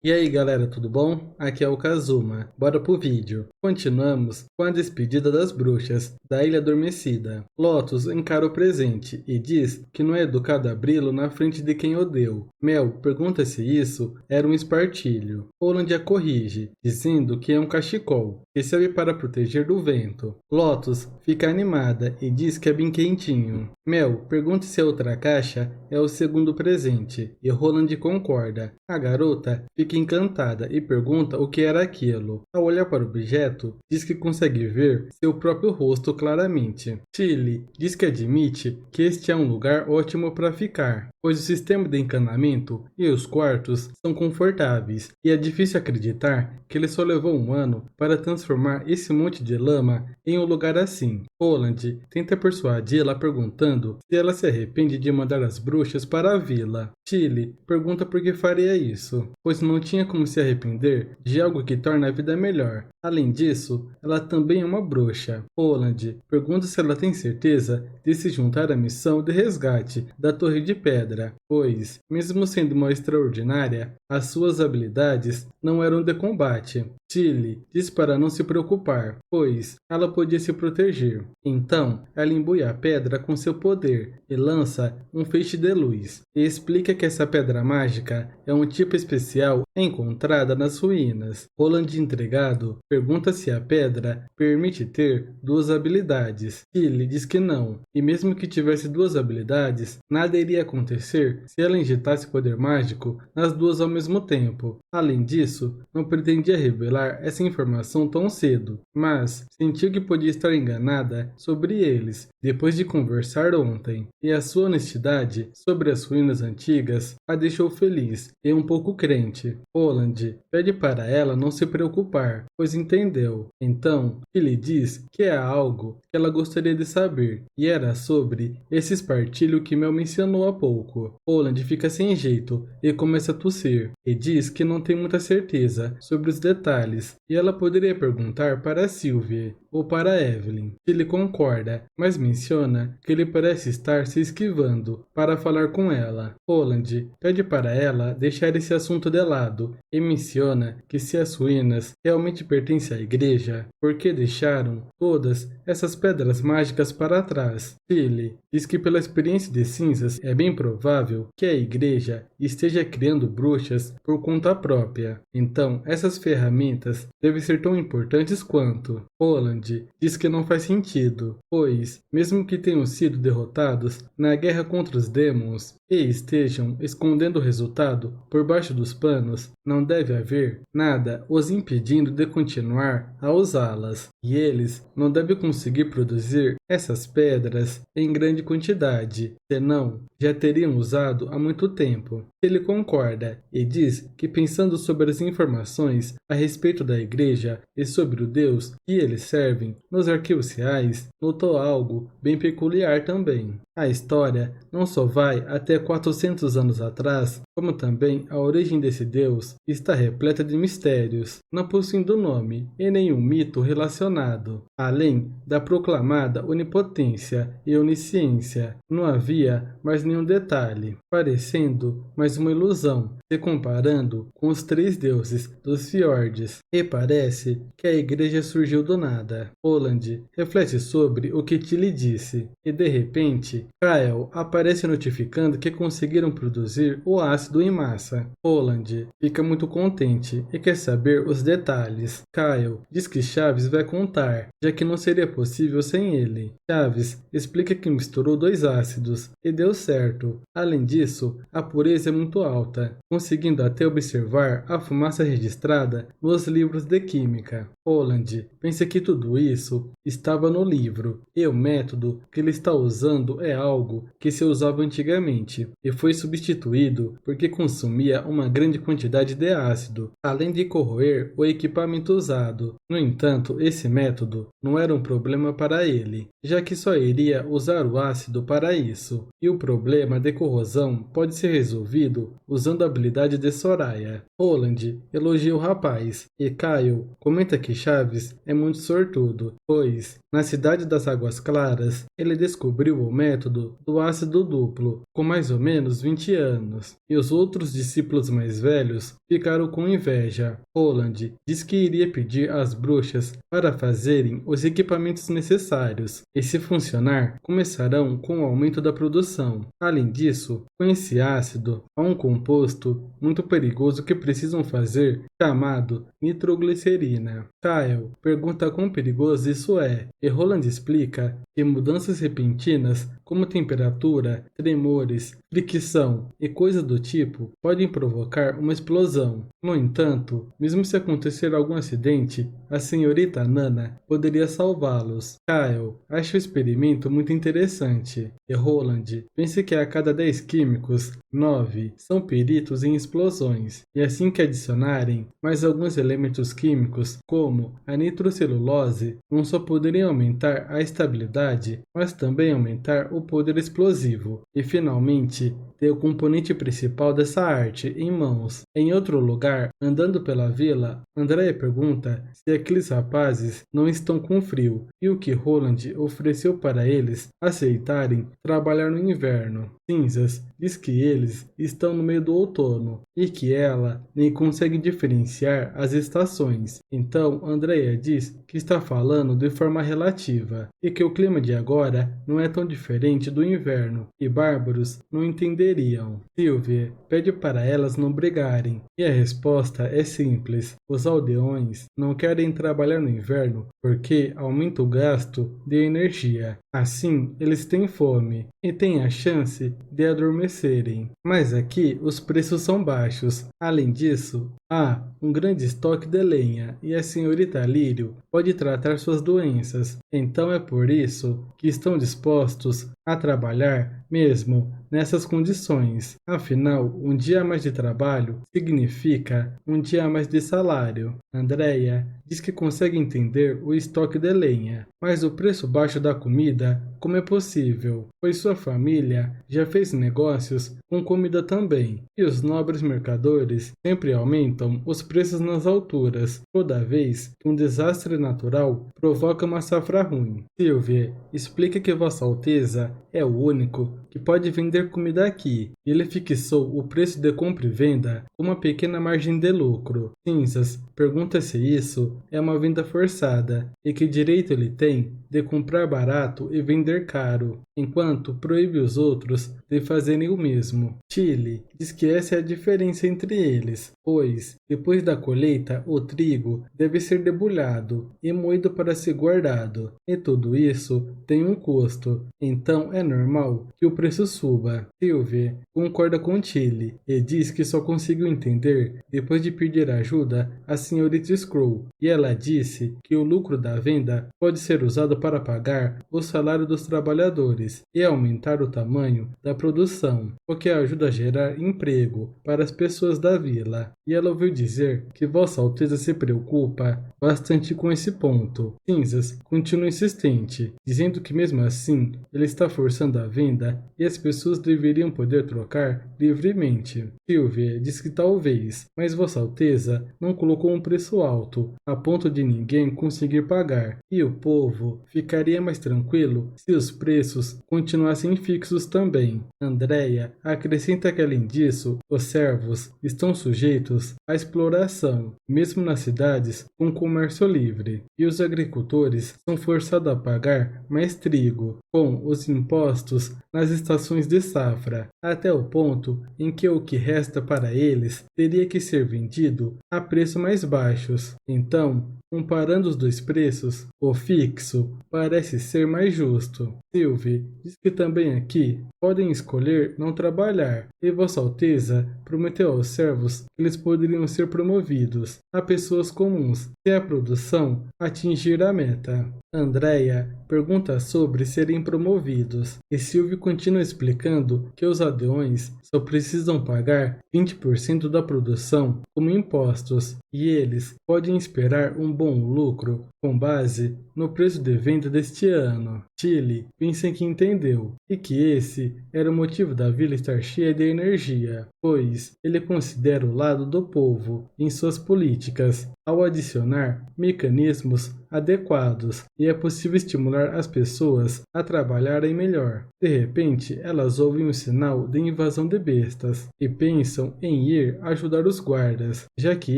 E aí galera, tudo bom? Aqui é o Kazuma. Bora pro vídeo. Continuamos com a despedida das bruxas da Ilha Adormecida. Lotus encara o presente e diz que não é educado abri-lo na frente de quem o deu. Mel pergunta se isso era um espartilho. Holland a corrige, dizendo que é um cachecol, que serve para proteger do vento. Lotus fica animada e diz que é bem quentinho. Mel pergunta se a outra caixa é o segundo presente e Holland concorda. A garota fica encantada e pergunta o que era aquilo. Ao olhar para o objeto, diz que consegue ver seu próprio rosto claramente. Tilly diz que admite que este é um lugar ótimo para ficar, pois o sistema de encanamento e os quartos são confortáveis, e é difícil acreditar que ele só levou um ano para transformar esse monte de lama em um lugar assim. Holland tenta persuadi-la perguntando se ela se arrepende de mandar as bruxas para a vila. Tilly pergunta por que faria isso, pois não tinha como se arrepender de algo que torna a vida melhor. Além disso, ela também é uma bruxa. Holland pergunta se ela tem certeza de se juntar à missão de resgate da Torre de Pedra, pois, mesmo sendo uma extraordinária, as suas habilidades não eram de combate. Tilly diz para não se preocupar, pois ela podia se proteger. Então, ela imbui a pedra com seu poder e lança um feixe de luz, e explica que essa pedra mágica é um tipo especial encontrada nas ruínas. Holland, intrigado, pergunta se a pedra permite ter duas habilidades. Tilly diz que não, e mesmo que tivesse duas habilidades, nada iria acontecer se ela injetasse poder mágico nas duas ao mesmo tempo. Além disso, não pretendia revelar essa informação tão cedo, mas sentiu que podia estar enganada sobre eles depois de conversar ontem, e a sua honestidade sobre as ruínas antigas a deixou feliz e um pouco crente. Holland pede para ela não se preocupar, pois entendeu. Então, ele diz que é algo que ela gostaria de saber, e era sobre esse espartilho que Mel mencionou há pouco. Holland fica sem jeito e começa a tossir, e diz que não tem muita certeza sobre os detalhes, e ela poderia perguntar para Sylvie ou para Evelyn. Ele concorda, mas menciona que ele parece estar se esquivando para falar com ela. Holland pede para ela deixar esse assunto de lado e menciona que se as ruínas realmente pertencem à igreja, por que deixaram todas essas pedras mágicas para trás? Tilly diz que pela experiência de cinzas é bem provável que a igreja esteja criando bruxas por conta própria. Então, essas ferramentas devem ser tão importantes quanto. Holland diz que não faz sentido, pois, mesmo que tenham sido derrotados na guerra contra os demons e estejam escondendo o resultado por baixo dos panos, não deve haver nada os impedindo de continuar a usá-las, e eles não devem conseguir produzir essas pedras em grande quantidade, senão já teriam usado há muito tempo. Ele concorda e diz que, pensando sobre as informações a respeito da igreja e sobre o Deus que eles servem nos arquivos reais, notou algo bem peculiar também. A história não só vai até 400 anos atrás, como também a origem desse Deus está repleta de mistérios, não possuindo nome e nenhum mito relacionado. Além da proclamada onipotência e onisciência, não havia mais nenhum detalhe, parecendo mais uma ilusão, se comparando com os três deuses dos fiordes, e parece que a igreja surgiu do nada. Holland reflete sobre o que Tilly disse, e de repente, Kyle aparece notificando que conseguiram produzir o ácido em massa. Holland fica muito contente e quer saber os detalhes. Kyle diz que Chaves vai contar, já que não seria possível sem ele. Chaves explica que misturou dois ácidos e deu certo. Além disso, a pureza é muito alta, conseguindo até observar a fumaça registrada nos livros de química. Holland pensa que tudo isso estava no livro, e o método que ele está usando é algo que se usava antigamente, e foi substituído porque consumia uma grande quantidade de ácido, além de corroer o equipamento usado. No entanto, esse método não era um problema para ele, já que só iria usar o ácido para isso, e o problema de corrosão pode ser resolvido usando a habilidade de Soraya. Holland elogia o rapaz, e Kyle comenta que que Chaves é muito sortudo, pois, na cidade das Águas Claras, ele descobriu o método do ácido duplo, com mais ou menos 20 anos, e os outros discípulos mais velhos ficaram com inveja. Roland diz que iria pedir às bruxas para fazerem os equipamentos necessários, e se funcionar, começarão com o aumento da produção. Além disso, com esse ácido, há um composto muito perigoso que precisam fazer, chamado nitroglicerina. Kyle pergunta quão perigoso isso é, e Roland explica que mudanças repentinas, como temperatura, tremores, fricção e coisas do tipo, podem provocar uma explosão. No entanto, mesmo se acontecer algum acidente, a senhorita Nana poderia salvá-los. Kyle acha o experimento muito interessante, e Roland pensa que a cada 10 químicos, 9 são peritos em explosões, e assim que adicionarem mais alguns elementos químicos, como a nitrocelulose, não só poderiam aumentar a estabilidade, mas também aumentar o poder explosivo, e finalmente ter o componente principal dessa arte em mãos. Em outro lugar, andando pela vila, Andrea pergunta se aqueles rapazes não estão com frio, e o que Roland ofereceu para eles aceitarem trabalhar no inverno. Cinzas diz que eles estão no meio do outono e que ela nem consegue diferenciar as estações. Então Andrea diz que está falando de forma relativa e que o clima de agora não é tão diferente do inverno e bárbaros não entenderiam. Sylvie pede para elas não brigarem e a resposta é simples: os aldeões não querem trabalhar no inverno porque aumenta o gasto de energia. Assim, eles têm fome e têm a chance de adormecerem. Mas aqui os preços são baixos. Além disso, há um grande estoque de lenha e a senhorita Lírio pode tratar suas doenças. Então é por isso que estão dispostos a trabalhar mesmo nessas condições. Afinal, um dia a mais de trabalho significa um dia a mais de salário. Andrea diz que consegue entender o estoque de lenha, mas o preço baixo da comida, como é possível? Pois sua família já fez negócios com comida também, e os nobres mercadores sempre aumentam os preços nas alturas, toda vez que um desastre natural provoca uma safra ruim. Sylvie explica que Vossa Alteza é o único que pode vender comida aqui, e ele fixou o preço de compra e venda com uma pequena margem de lucro. Cinzas pergunta se isso é uma venda forçada, e que direito ele tem de comprar barato e vender caro, enquanto proíbe os outros de fazerem o mesmo. Chile diz que essa é a diferença entre eles, pois, depois da colheita, o trigo deve ser debulhado e moído para ser guardado, e tudo isso tem um custo, então é normal que o preço suba. Sylvie concorda com Chile e diz que só conseguiu entender depois de pedir ajuda à senhorita Scroll, e ela disse que o lucro da venda pode ser usado para pagar o salário dos trabalhadores e aumentar o tamanho da produção, o que ajuda a gerar emprego para as pessoas da vila. E ela ouviu dizer que Vossa Alteza se preocupa bastante com esse ponto. Cinzas continua insistente, dizendo que mesmo assim ele está forçando a venda e as pessoas deveriam poder trocar livremente. Sylvie diz que talvez, mas Vossa Alteza não colocou um preço alto, a ponto de ninguém conseguir pagar, e o povo ficaria mais tranquilo se os preços continuassem fixos também. Andrea acrescenta que além disso, os servos estão sujeitos à exploração, mesmo nas cidades com comércio livre, e os agricultores são forçados a pagar mais trigo, com os impostos nas estações de safra, até o ponto em que o que resta para eles teria que ser vendido a preços mais baixos. Então, comparando os dois preços, o fixo parece ser mais justo. Sylvie diz que também aqui podem escolher não trabalhar, e Vossa Alteza prometeu aos servos que eles poderiam ser promovidos a pessoas comuns se a produção atingir a meta. Andrea pergunta sobre serem promovidos, e Sylvie continua explicando que os aldeões só precisam pagar 20% da produção como impostos, e eles podem esperar um bom lucro com base no preço de venda deste ano. Tilly pensa que entendeu, e que esse era o motivo da vila estar cheia de energia, pois ele considera o lado do povo em suas políticas, ao adicionar mecanismos adequados, e é possível estimular as pessoas a trabalharem melhor. De repente, elas ouvem um sinal de invasão de bestas e pensam em ir ajudar os guardas, já que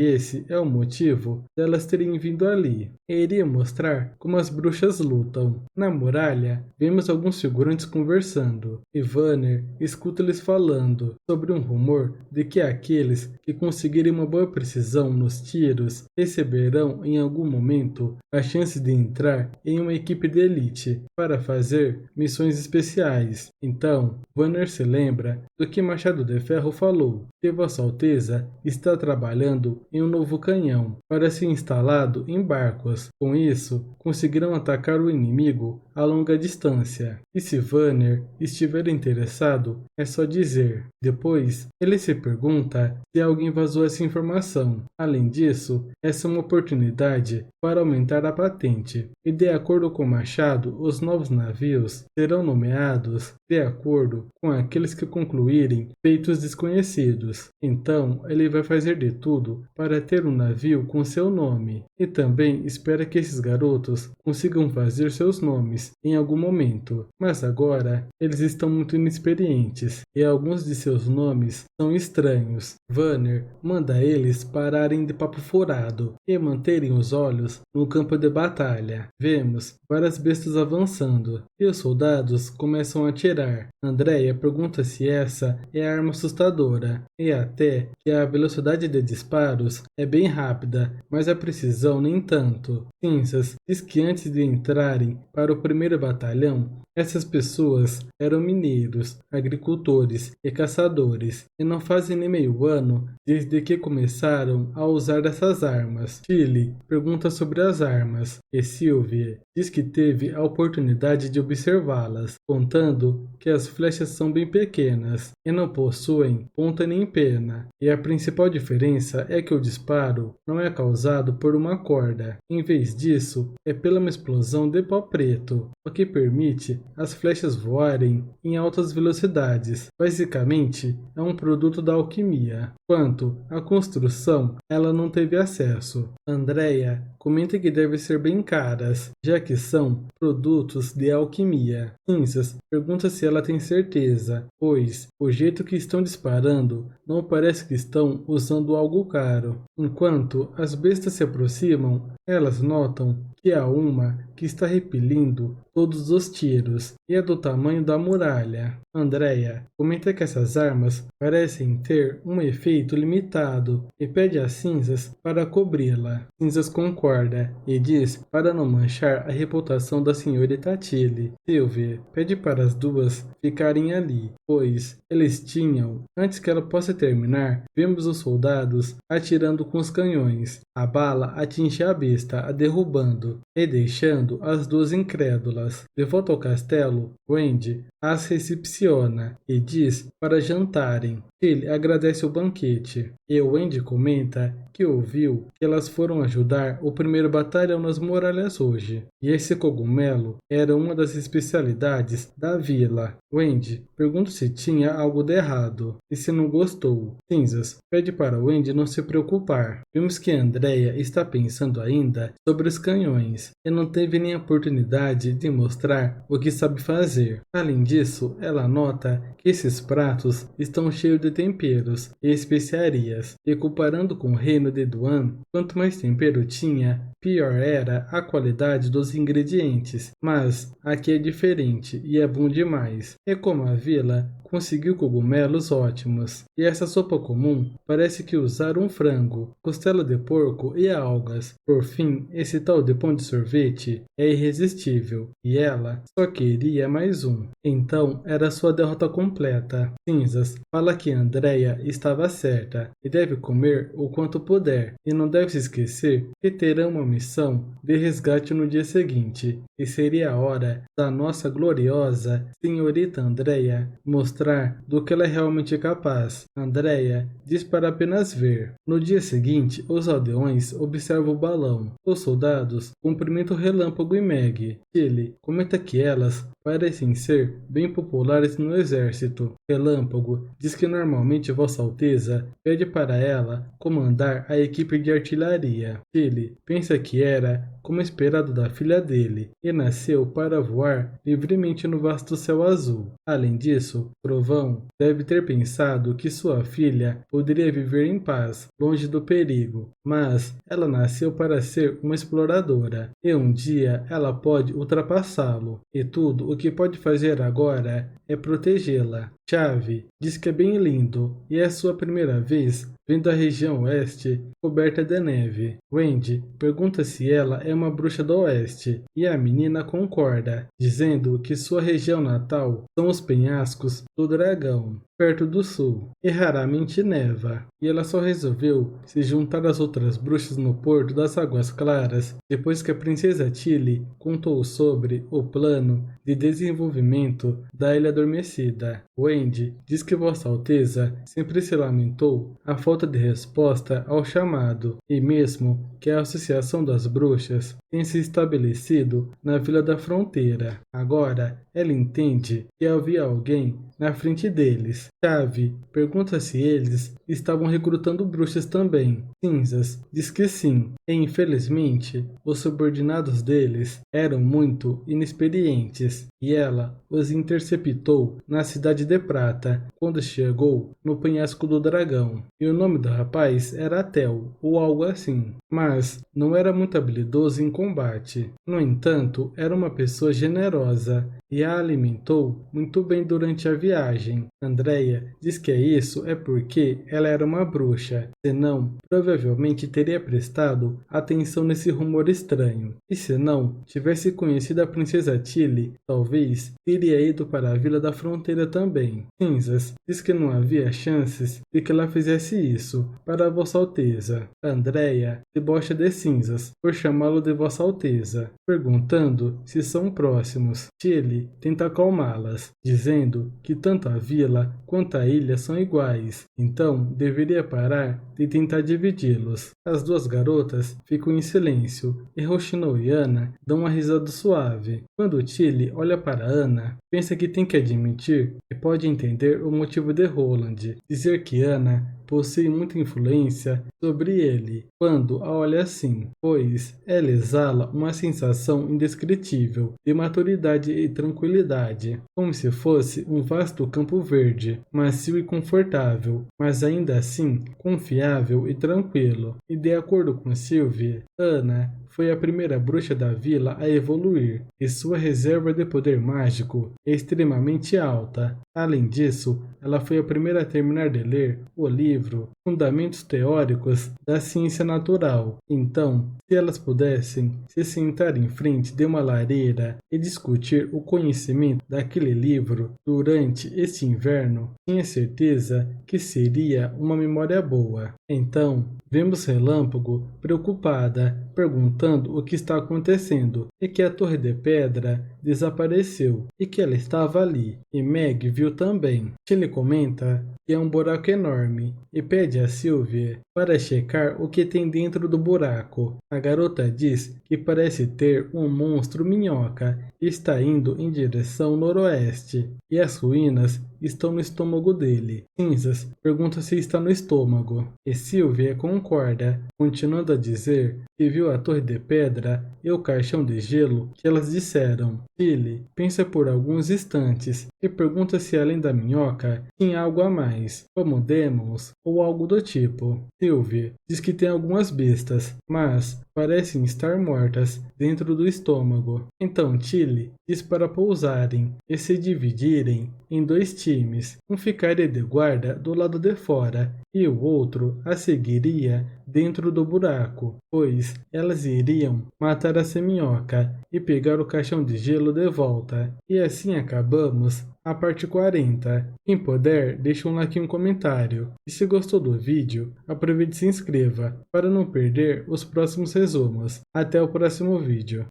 esse é o motivo delas terem vindo ali. E iria mostrar como as bruxas lutam. Na muralha, vemos alguns figurantes conversando, e Vanner escuta eles falando sobre um rumor de que aqueles que conseguirem uma boa precisão nos tiros receberão em algum momento a chance de entrar em uma equipe de elite para fazer missões especiais. Então, Vanner se lembra do que Machado de Ferro falou, que Vossa Alteza está trabalhando em um novo canhão para ser instalado em barcos. Com isso, conseguirão atacar o inimigo a longa distância. E se Vanner estiver interessado, é só dizer. Depois, ele se pergunta se alguém vazou essa informação. Além disso, essa é uma oportunidade para aumentar a patente. E de acordo com Machado, os novos navios serão nomeados de acordo com aqueles que concluírem feitos desconhecidos. Então, ele vai fazer de tudo para ter um navio com seu nome. E também espera que esses garotos consigam fazer seus nomes em algum momento. Mas agora, eles estão muito inexperientes e alguns de seus nomes são estranhos. Vanner manda eles pararem de papo furado e manterem os olhos no campo de batalha. Vemos várias bestas avançando e os soldados começam a atirar. Andrea pergunta se essa é a arma assustadora e até que a velocidade de disparos é bem rápida, mas a precisão nem tanto. Cinzas diz que antes de entrarem para o primeiro batalhão, essas pessoas eram mineiros, agricultores e caçadores, e não fazem nem meio ano desde que começaram a usar essas armas. Tilly pergunta sobre as armas, e Sylvie diz que teve a oportunidade de observá-las, contando que as flechas são bem pequenas e não possuem ponta nem pena, e a principal diferença é que o disparo não é causado por uma corda, em vez disso é pela uma explosão de pó preto, o que permite as flechas voarem em altas velocidades. Basicamente, é um produto da alquimia. Quanto à construção, ela não teve acesso. Andrea comenta que devem ser bem caras, já que são produtos de alquimia. Cinzas pergunta se ela tem certeza, pois o jeito que estão disparando não parece que estão usando algo caro. Enquanto as bestas se aproximam, elas notam que há uma que está repelindo todos os tiros e é do tamanho da muralha. Andrea comenta que essas armas parecem ter um efeito limitado e pede a Cinzas para cobri-la. Cinzas concorda e diz para não manchar a reputação da senhorita Tilly. Sylvie pede para as duas ficarem ali, pois eles tinham. Antes que ela possa terminar, vemos os soldados atirando com os canhões. A bala atinge a besta, a derrubando e deixando as duas incrédulas. De volta ao castelo, Wendy as recepciona e diz para jantarem. Ele agradece o banquete e Wendy comenta que ouviu que elas foram ajudar o primeiro batalhão nas muralhas hoje, e esse cogumelo era uma das especialidades da vila. Wendy pergunta se tinha algo de errado e se não gostou. Cinzas pede para Wendy não se preocupar. Vemos que Andrea está pensando ainda sobre os canhões e não teve nem a oportunidade de mostrar o que sabe fazer. Além disso, ela nota que esses pratos estão cheios de temperos e especiarias, e comparando com o reino de Duan, quanto mais tempero tinha, pior era a qualidade dos ingredientes. Mas aqui é diferente e é bom demais. É como a vila conseguiu cogumelos ótimos, e essa sopa comum parece que usaram frango, costela de porco e algas. Por fim, esse tal de pão de sorvete é irresistível, e ela só queria mais um. Então era sua derrota completa. Cinzas fala que Andrea estava certa e deve comer o quanto puder, e não deve se esquecer que terá uma missão de resgate no dia seguinte, e seria a hora da nossa gloriosa senhorita Andrea mostrar do que ela é realmente capaz. Andrea diz para apenas ver. No dia seguinte, os aldeões observam o balão. Os soldados cumprimentam Relâmpago e Meg. Tilly comenta que elas parecem ser bem populares no exército. Relâmpago diz que normalmente Vossa Alteza pede para ela comandar a equipe de artilharia. Tilly pensa que era como esperado da filha dele e nasceu para voar livremente no vasto céu azul. Além disso, Trovão deve ter pensado que sua filha poderia viver em paz, longe do perigo, mas ela nasceu para ser uma exploradora e um dia ela pode ultrapassá-lo, e tudo o que pode fazer agora é protegê-la. Chave diz que é bem lindo e é sua primeira vez vendo a região oeste coberta de neve. Wendy pergunta se ela é uma bruxa do oeste e a menina concorda, dizendo que sua região natal são os penhascos do dragão, perto do sul, e raramente neva, e ela só resolveu se juntar às outras bruxas no Porto das Águas Claras depois que a princesa Tilly contou sobre o plano de desenvolvimento da Ilha Adormecida. Wendy diz que Vossa Alteza sempre se lamentou a falta de resposta ao chamado, e mesmo que a Associação das Bruxas tenha se estabelecido na Vila da Fronteira. Agora, ela entende que havia alguém na frente deles. Chave pergunta se eles estavam recrutando bruxas também. Cinzas diz que sim, e infelizmente os subordinados deles eram muito inexperientes, e ela os interceptou na Cidade de Prata quando chegou no penhasco do dragão. E o nome do rapaz era Tel, ou algo assim, mas não era muito habilidoso em combate. No entanto, era uma pessoa generosa e a alimentou muito bem durante a viagem. Andrea diz que isso é porque ela era uma bruxa, senão provavelmente teria prestado atenção nesse rumor estranho. E se não tivesse conhecido a princesa Tilly, talvez teria ido para a Vila da Fronteira também. Cinzas diz que não havia chances de que ela fizesse isso para Vossa Alteza. Andrea debocha de Cinzas por chamá-lo de Vossa Alteza, perguntando se são próximos. Tilly tenta acalmá-las, dizendo que tanto a vila quanto a ilha são iguais, então deveria parar de tentar dividi-los. As duas garotas ficam em silêncio e Rochinol e Anna dão uma risada suave. Quando Tilly olha para Anna, pensa que tem que admitir que pode entender o motivo de Roland dizer que Anna possui muita influência sobre ele quando a olha assim, pois ela exala uma sensação indescritível de maturidade e tranquilidade, como se fosse um vasto campo verde, macio e confortável, mas ainda assim confiável e tranquilo. E de acordo com Sylvie, Anna foi a primeira bruxa da vila a evoluir, e sua reserva de poder mágico é extremamente alta. Além disso, ela foi a primeira a terminar de ler o livro Fundamentos Teóricos da Ciência Natural. Então, se elas pudessem se sentar em frente de uma lareira e discutir o conhecimento daquele livro durante este inverno, tinha certeza que seria uma memória boa. Então, vemos Relâmpago preocupada, perguntando o que está acontecendo e que a Torre de Pedra desapareceu e que ela estava ali. E Meg viu também. Tilly comenta que é um buraco enorme e pede a Sylvie para checar o que tem dentro do buraco. A garota diz que parece ter um monstro minhoca e está indo em direção noroeste, e as ruínas estão no estômago dele. Cinzas pergunta se está no estômago, e Sylvie concorda, continuando a dizer que viu a Torre de Pedra e o caixão de gelo que elas disseram. Tilly pensa por alguns instantes e pergunta se além da minhoca tinha algo a mais, como demons ou algo do tipo. Sylvie diz que tem algumas bestas, mas parecem estar mortas dentro do estômago. Então Tilly diz para pousarem e se dividirem em dois times. Um ficaria de guarda do lado de fora e o outro a seguiria dentro do buraco, pois elas iriam matar a seminhoca e pegar o caixão de gelo de volta. E assim acabamos a parte 40. Quem puder, deixa um like e um comentário. E se gostou do vídeo, aproveite e se inscreva para não perder os próximos resumos. Até o próximo vídeo.